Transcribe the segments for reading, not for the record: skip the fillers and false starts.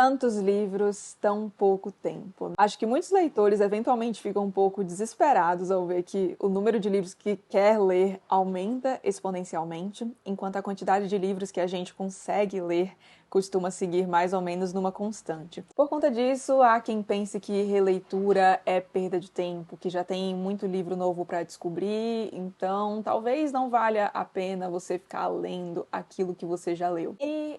Tantos livros, tão pouco tempo. Acho que muitos leitores eventualmente ficam um pouco desesperados ao ver que o número de livros que quer ler aumenta exponencialmente, enquanto a quantidade de livros que a gente consegue ler costuma seguir mais ou menos numa constante. Por conta disso, há quem pense que releitura é perda de tempo, que já tem muito livro novo para descobrir, então talvez não valha a pena você ficar lendo aquilo que você já leu. E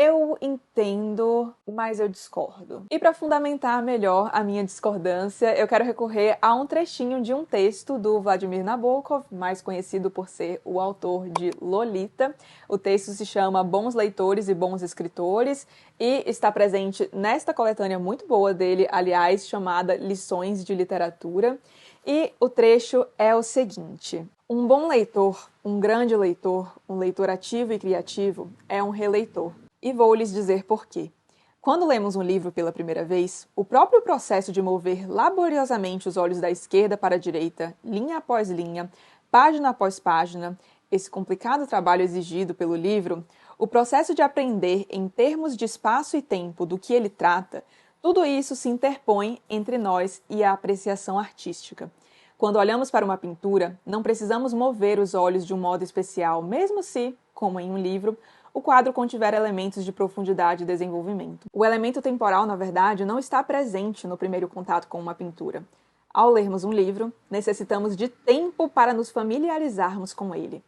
eu entendo, mas eu discordo. E para fundamentar melhor a minha discordância, eu quero recorrer a um trechinho de um texto do Vladimir Nabokov, mais conhecido por ser o autor de Lolita. O texto se chama Bons Leitores e Bons Escritores e está presente nesta coletânea muito boa dele, aliás, chamada Lições de Literatura. E o trecho é o seguinte: um bom leitor, um grande leitor, um leitor ativo e criativo, é um releitor. E vou lhes dizer por quê. Quando lemos um livro pela primeira vez, o próprio processo de mover laboriosamente os olhos da esquerda para a direita, linha após linha, página após página, esse complicado trabalho exigido pelo livro, o processo de aprender em termos de espaço e tempo do que ele trata, tudo isso se interpõe entre nós e a apreciação artística. Quando olhamos para uma pintura, não precisamos mover os olhos de um modo especial, mesmo se, como em um livro, o quadro contiver elementos de profundidade e desenvolvimento. O elemento temporal, na verdade, não está presente no primeiro contato com uma pintura. Ao lermos um livro, necessitamos de tempo para nos familiarizarmos com ele.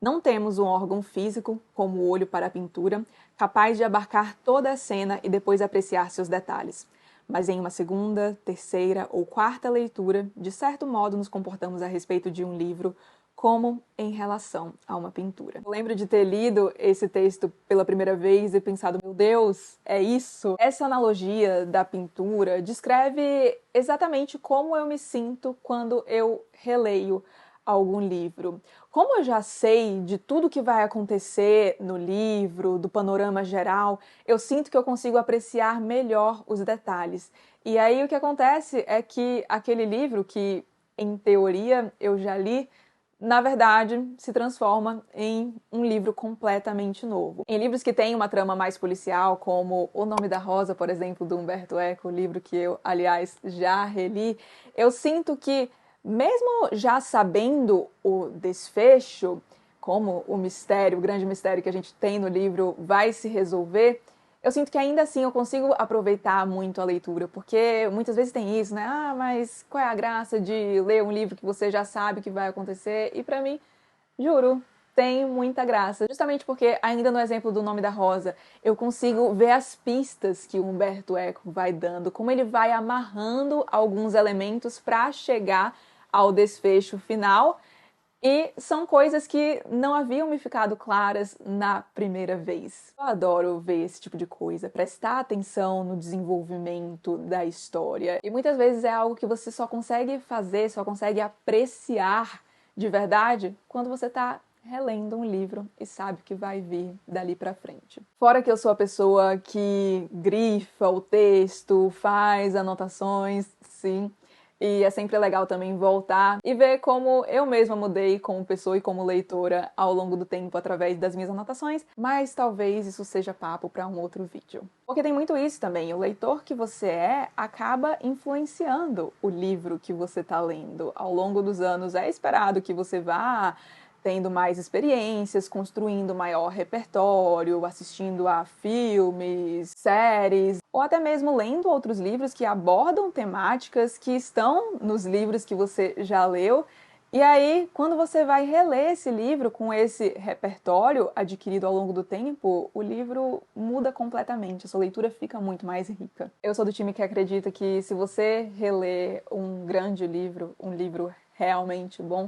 Não temos um órgão físico, como o olho para a pintura, capaz de abarcar toda a cena e depois apreciar seus detalhes. Mas em uma segunda, terceira ou quarta leitura, de certo modo nos comportamos a respeito de um livro como em relação a uma pintura. Eu lembro de ter lido esse texto pela primeira vez e pensado, meu Deus, é isso? Essa analogia da pintura descreve exatamente como eu me sinto quando eu releio algum livro. Como eu já sei de tudo que vai acontecer no livro, do panorama geral, eu sinto que eu consigo apreciar melhor os detalhes. E aí o que acontece é que aquele livro que, em teoria, eu já li, na verdade, se transforma em um livro completamente novo. Em livros que têm uma trama mais policial, como O Nome da Rosa, por exemplo, do Umberto Eco, livro que eu, aliás, já reli, eu sinto que, mesmo já sabendo o desfecho, como o mistério, o grande mistério que a gente tem no livro vai se resolver, eu sinto que ainda assim eu consigo aproveitar muito a leitura, porque muitas vezes tem isso, né? Ah, mas qual é a graça de ler um livro que você já sabe que vai acontecer? E pra mim, juro, tem muita graça. Justamente porque, ainda no exemplo do Nome da Rosa, eu consigo ver as pistas que o Umberto Eco vai dando, como ele vai amarrando alguns elementos para chegar ao desfecho final. E são coisas que não haviam me ficado claras na primeira vez. Eu adoro ver esse tipo de coisa, prestar atenção no desenvolvimento da história. E muitas vezes é algo que você só consegue fazer, só consegue apreciar de verdade quando você está relendo um livro e sabe o que vai vir dali pra frente. Fora que eu sou a pessoa que grifa o texto, faz anotações, sim. E é sempre legal também voltar e ver como eu mesma mudei como pessoa e como leitora ao longo do tempo através das minhas anotações, mas talvez isso seja papo para um outro vídeo. Porque tem muito isso também, o leitor que você é acaba influenciando o livro que você está lendo. Ao longo dos anos é esperado que você vá tendo mais experiências, construindo maior repertório, assistindo a filmes, séries, ou até mesmo lendo outros livros que abordam temáticas que estão nos livros que você já leu. E aí, quando você vai reler esse livro com esse repertório adquirido ao longo do tempo, o livro muda completamente, a sua leitura fica muito mais rica. Eu sou do time que acredita que se você reler um grande livro, um livro realmente bom,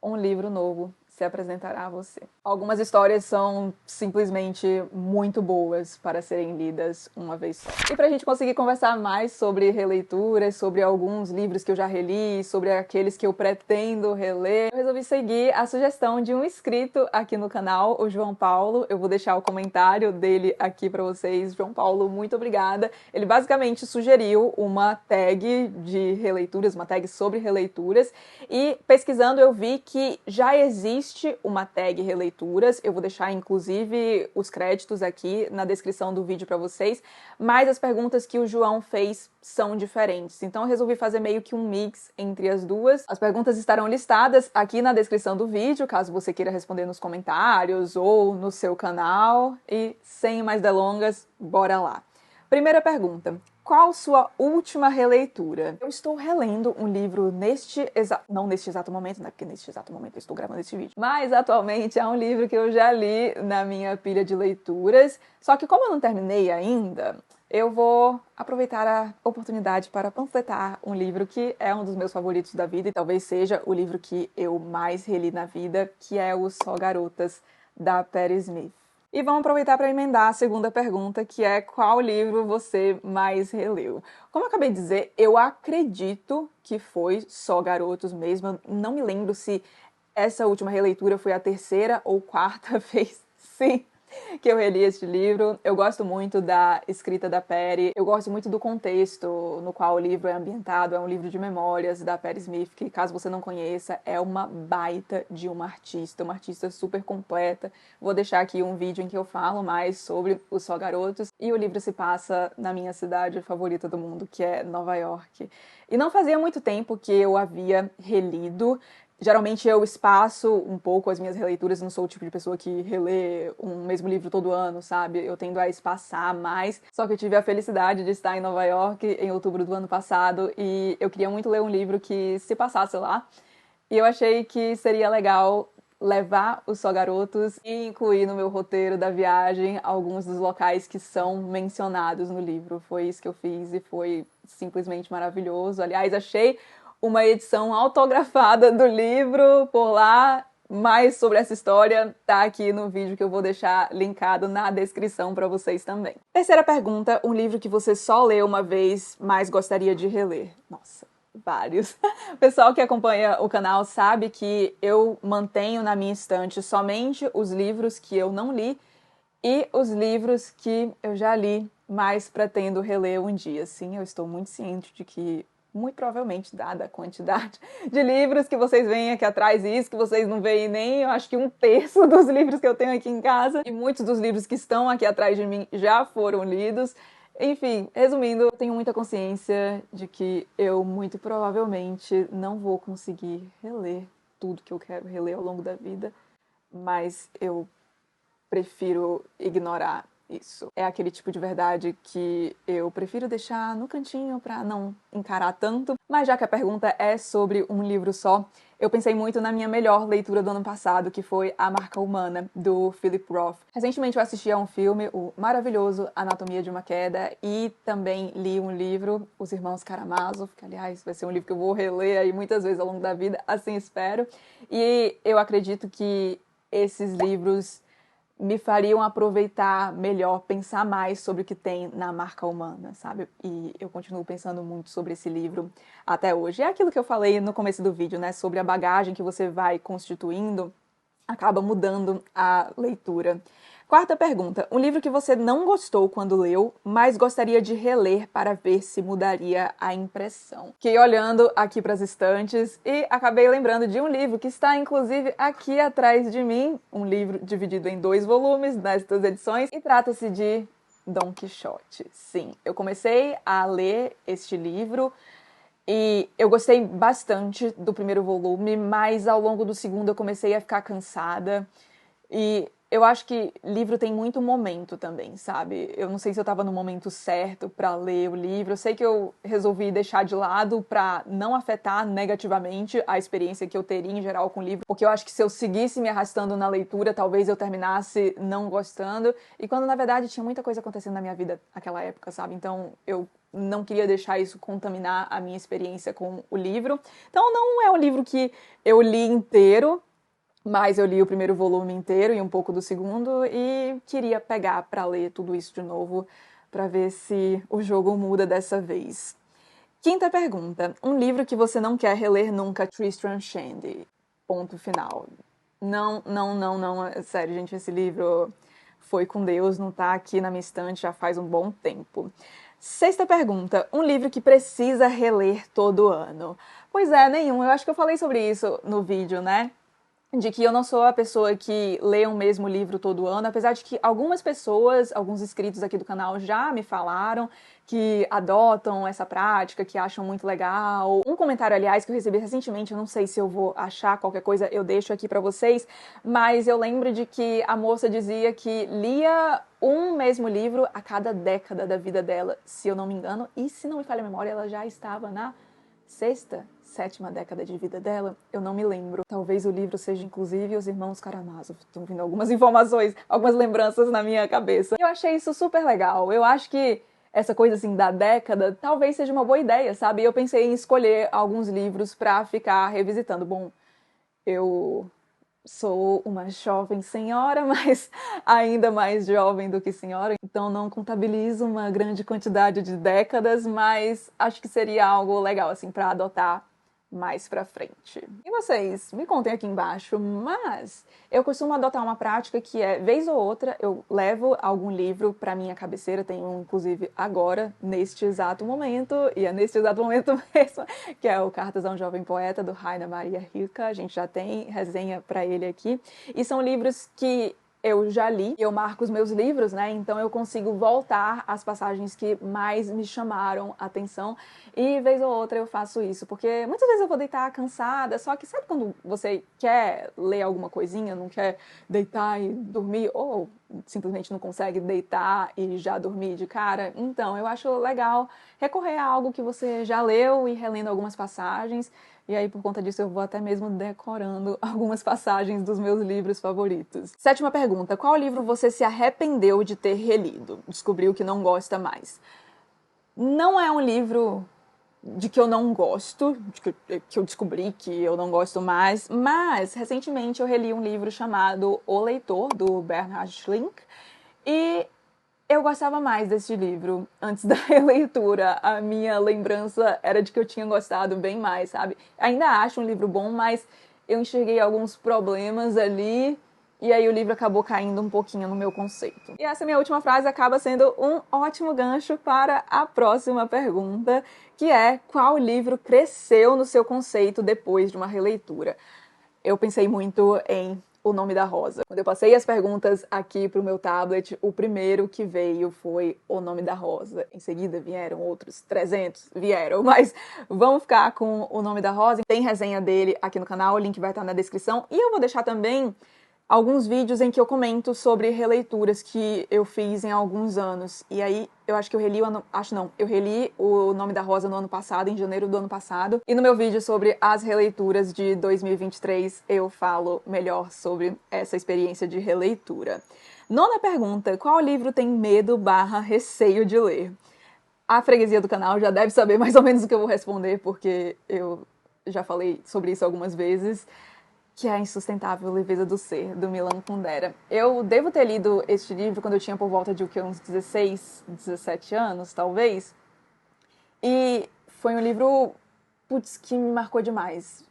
um livro novo se apresentará a você. Algumas histórias são simplesmente muito boas para serem lidas uma vez só. E pra gente conseguir conversar mais sobre releituras, sobre alguns livros que eu já reli, sobre aqueles que eu pretendo reler, eu resolvi seguir a sugestão de um inscrito aqui no canal, o João Paulo. Eu vou deixar o comentário dele aqui pra vocês. João Paulo, muito obrigada. Ele basicamente sugeriu uma tag de releituras, uma tag sobre releituras, e pesquisando eu vi que já existe existe uma tag releituras, eu vou deixar inclusive os créditos aqui na descrição do vídeo para vocês, mas as perguntas que o João fez são diferentes, então eu resolvi fazer meio que um mix entre as duas. As perguntas estarão listadas aqui na descrição do vídeo, caso você queira responder nos comentários ou no seu canal, e sem mais delongas, bora lá. Primeira pergunta. Qual sua última releitura? Eu estou relendo um livro não neste exato momento, né? Porque neste exato momento eu estou gravando esse vídeo. Mas atualmente é um livro que eu já li na minha pilha de leituras. Só que como eu não terminei ainda, eu vou aproveitar a oportunidade para panfletar um livro que é um dos meus favoritos da vida e talvez seja o livro que eu mais reli na vida, que é o Só Garotas, da Patti Smith. E vamos aproveitar para emendar a segunda pergunta, que é qual livro você mais releu? Como eu acabei de dizer, eu acredito que foi Só Garotos mesmo. Eu não me lembro se essa última releitura foi a terceira ou quarta vez, sim, que eu reli este livro. Eu gosto muito da escrita da Patti, eu gosto muito do contexto no qual o livro é ambientado. É um livro de memórias da Patti Smith, que, caso você não conheça, é uma baita de uma artista super completa. Vou deixar aqui um vídeo em que eu falo mais sobre os Só Garotos, e o livro se passa na minha cidade favorita do mundo, que é Nova York. E não fazia muito tempo que eu havia relido. Geralmente eu espaço um pouco as minhas releituras, não sou o tipo de pessoa que relê um mesmo livro todo ano, sabe? Eu tendo a espaçar mais. Só que eu tive a felicidade de estar em Nova York em outubro do ano passado e eu queria muito ler um livro que se passasse lá. E eu achei que seria legal levar os Só Garotos e incluir no meu roteiro da viagem alguns dos locais que são mencionados no livro. Foi isso que eu fiz e foi simplesmente maravilhoso. Aliás, achei uma edição autografada do livro por lá. Mais sobre essa história tá aqui no vídeo que eu vou deixar linkado na descrição para vocês também. Terceira pergunta, um livro que você só leu uma vez, mas gostaria de reler? Nossa, vários. O pessoal que acompanha o canal sabe que eu mantenho na minha estante somente os livros que eu não li e os livros que eu já li, mas pretendo reler um dia. Sim, eu estou muito ciente de que muito provavelmente, dada a quantidade de livros que vocês veem aqui atrás, e isso que vocês não veem nem, eu acho que 1/3 dos livros que eu tenho aqui em casa, e muitos dos livros que estão aqui atrás de mim já foram lidos. Enfim, resumindo, eu tenho muita consciência de que eu muito provavelmente não vou conseguir reler tudo que eu quero reler ao longo da vida, mas eu prefiro ignorar isso. É aquele tipo de verdade que eu prefiro deixar no cantinho pra não encarar tanto. Mas já que a pergunta é sobre um livro só, eu pensei muito na minha melhor leitura do ano passado, que foi A Marca Humana, do Philip Roth. Recentemente eu assisti a um filme, o maravilhoso Anatomia de uma Queda, e também li um livro, Os Irmãos Karamazov, que aliás vai ser um livro que eu vou reler aí muitas vezes ao longo da vida, assim espero. E eu acredito que esses livros me fariam aproveitar melhor, pensar mais sobre o que tem na marca humana, sabe? E eu continuo pensando muito sobre esse livro até hoje. É aquilo que eu falei no começo do vídeo, né? Sobre a bagagem que você vai constituindo, acaba mudando a leitura. Quarta pergunta. Um livro que você não gostou quando leu, mas gostaria de reler para ver se mudaria a impressão. Fiquei olhando aqui para as estantes e acabei lembrando de um livro que está, inclusive, aqui atrás de mim. Um livro dividido em 2 volumes, nestas edições, e trata-se de Dom Quixote. Sim, eu comecei a ler este livro e eu gostei bastante do primeiro volume, mas ao longo do segundo eu comecei a ficar cansada. E eu acho que livro tem muito momento também, sabe? Eu não sei se eu tava no momento certo pra ler o livro. Eu sei que eu resolvi deixar de lado pra não afetar negativamente a experiência que eu teria em geral com o livro, porque eu acho que se eu seguisse me arrastando na leitura, talvez eu terminasse não gostando. E quando, na verdade, tinha muita coisa acontecendo na minha vida naquela época, sabe? Então, eu não queria deixar isso contaminar a minha experiência com o livro. Então, não é um livro que eu li inteiro, mas eu li o primeiro volume inteiro e um pouco do segundo e queria pegar para ler tudo isso de novo para ver se o jogo muda dessa vez. Quinta pergunta. Um livro que você não quer reler nunca, Tristram Shandy. Ponto final. Não. Sério, gente, esse livro foi com Deus, não tá aqui na minha estante já faz um bom tempo. Sexta pergunta. Um livro que precisa reler todo ano. Pois é, nenhum. Eu acho que eu falei sobre isso no vídeo, né? de que eu não sou a pessoa que lê um mesmo livro todo ano, apesar de que algumas pessoas, alguns inscritos aqui do canal já me falaram que adotam essa prática, que acham muito legal. Um comentário, aliás, que eu recebi recentemente, eu não sei se eu vou achar qualquer coisa, eu deixo aqui pra vocês, mas eu lembro de que a moça dizia que lia um mesmo livro a cada década da vida dela, se eu não me engano, e se não me falha a memória, ela já estava na sexta, sétima década de vida dela, eu não me lembro. Talvez o livro seja, inclusive, Os Irmãos Karamazov. Estão vindo algumas informações, algumas lembranças na minha cabeça. Eu achei isso super legal. Eu acho que essa coisa, assim, da década, talvez seja uma boa ideia, sabe? Eu pensei em escolher alguns livros pra ficar revisitando. Bom, eu sou uma jovem senhora, mas ainda mais jovem do que senhora, então não contabilizo uma grande quantidade de décadas, mas acho que seria algo legal, assim, para adotar mais pra frente. E vocês? Me contem aqui embaixo, mas eu costumo adotar uma prática que é, vez ou outra, eu levo algum livro pra minha cabeceira, tenho um, inclusive, agora, neste exato momento, e é neste exato momento mesmo, que é o Cartas a um Jovem Poeta, do Rainer Maria Rilke. A gente já tem resenha pra ele aqui, e são livros que eu já li, eu marco os meus livros, né? Então eu consigo voltar às passagens que mais me chamaram a atenção e vez ou outra eu faço isso, porque muitas vezes eu vou deitar cansada, só que sabe quando você quer ler alguma coisinha, não quer deitar e dormir, ou simplesmente não consegue deitar e já dormir de cara? Então eu acho legal recorrer a algo que você já leu e relendo algumas passagens. E aí, por conta disso, eu vou até mesmo decorando algumas passagens dos meus livros favoritos. Sétima pergunta: qual livro você se arrependeu de ter relido? Descobriu que não gosta mais? Não é um livro de que eu não gosto, que eu descobri que eu não gosto mais, mas recentemente eu reli um livro chamado O Leitor, do Bernhard Schlink, e eu gostava mais desse livro antes da releitura. A minha lembrança era de que eu tinha gostado bem mais, sabe? Ainda acho um livro bom, mas eu enxerguei alguns problemas ali e aí o livro acabou caindo um pouquinho no meu conceito. E essa minha última frase acaba sendo um ótimo gancho para a próxima pergunta, que é: qual livro cresceu no seu conceito depois de uma releitura? Eu pensei muito em O Nome da Rosa. Quando eu passei as perguntas aqui pro meu tablet, o primeiro que veio foi O Nome da Rosa. Em seguida vieram outros 300, vieram, mas vamos ficar com O Nome da Rosa. Tem resenha dele aqui no canal, o link vai estar na descrição. E eu vou deixar também alguns vídeos em que eu comento sobre releituras que eu fiz em alguns anos. E aí, eu acho que eu reli eu reli O Nome da Rosa no ano passado, em janeiro do ano passado. E no meu vídeo sobre as releituras de 2023, eu falo melhor sobre essa experiência de releitura. Nona pergunta: qual livro tem medo/receio de ler? A freguesia do canal já deve saber mais ou menos o que eu vou responder, porque eu já falei sobre isso algumas vezes, que é A Insustentável Leveza do Ser, do Milan Kundera. Eu devo ter lido este livro quando eu tinha por volta de uns 16, 17 anos, talvez. E foi um livro, putz, que me marcou demais.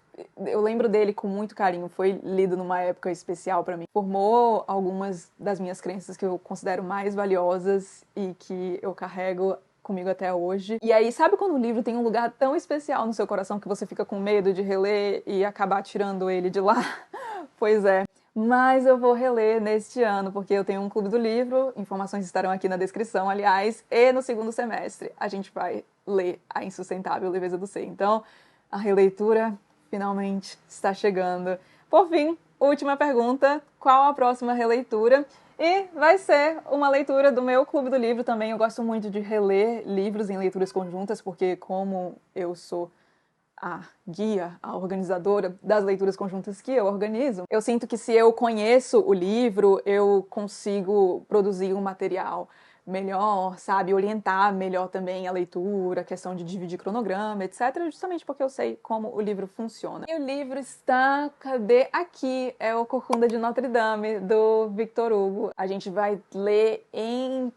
Eu lembro dele com muito carinho, foi lido numa época especial pra mim. Formou algumas das minhas crenças que eu considero mais valiosas e que eu carrego comigo até hoje. E aí, sabe quando o livro tem um lugar tão especial no seu coração que você fica com medo de reler e acabar tirando ele de lá? Pois é. Mas eu vou reler neste ano, porque eu tenho um clube do livro, informações estarão aqui na descrição, aliás, e no segundo semestre a gente vai ler A Insustentável Leveza do Ser. Então, a releitura finalmente está chegando. Por fim, última pergunta: qual a próxima releitura? E vai ser uma leitura do meu clube do livro também. Eu gosto muito de reler livros em leituras conjuntas, porque como eu sou a guia, a organizadora das leituras conjuntas que eu organizo, eu sinto que se eu conheço o livro, eu consigo produzir um material melhor, sabe? Orientar melhor também a leitura, questão de dividir cronograma, etc. Justamente porque eu sei como o livro funciona. E o livro está, cadê? Aqui, é o Corcunda de Notre Dame, do Victor Hugo. A gente vai ler em...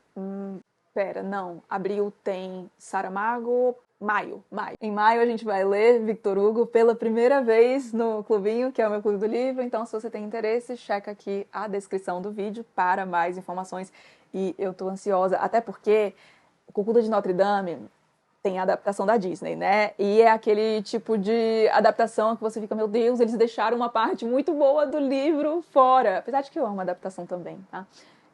Abril tem Saramago... Maio. Em maio a gente vai ler Victor Hugo pela primeira vez no clubinho, que é o meu clube do livro. Então, se você tem interesse, checa aqui a descrição do vídeo para mais informações. E eu tô ansiosa, até porque o Corcunda de Notre Dame tem a adaptação da Disney, né? E é aquele tipo de adaptação que você fica, meu Deus, eles deixaram uma parte muito boa do livro fora. Apesar de que eu amo a adaptação também, tá?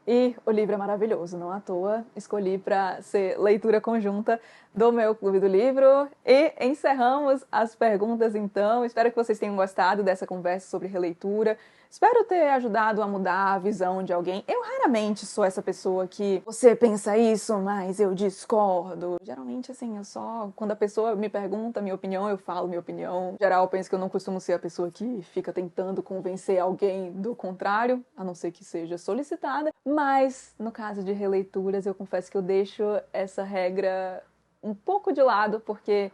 E o livro é maravilhoso, não à toa escolhi para ser leitura conjunta do meu Clube do Livro. E encerramos as perguntas então. Espero que vocês tenham gostado dessa conversa sobre releitura. Espero ter ajudado a mudar a visão de alguém. Eu raramente sou essa pessoa que você pensa isso, mas eu discordo. Geralmente, assim, eu só... Quando a pessoa me pergunta minha opinião, eu falo minha opinião. Em geral, eu penso que eu não costumo ser a pessoa que fica tentando convencer alguém do contrário, a não ser que seja solicitada. Mas, no caso de releituras, eu confesso que eu deixo essa regra um pouco de lado, porque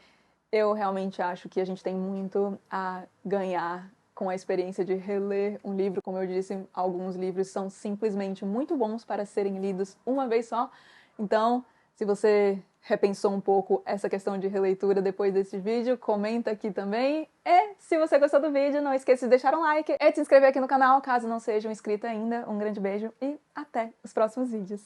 eu realmente acho que a gente tem muito a ganhar com a experiência de reler um livro. Como eu disse, alguns livros são simplesmente muito bons para serem lidos uma vez só. Então, se você repensou um pouco essa questão de releitura depois desse vídeo, comenta aqui também. E se você gostou do vídeo, não esqueça de deixar um like e de se inscrever aqui no canal, caso não seja inscrito ainda. Um grande beijo e até os próximos vídeos.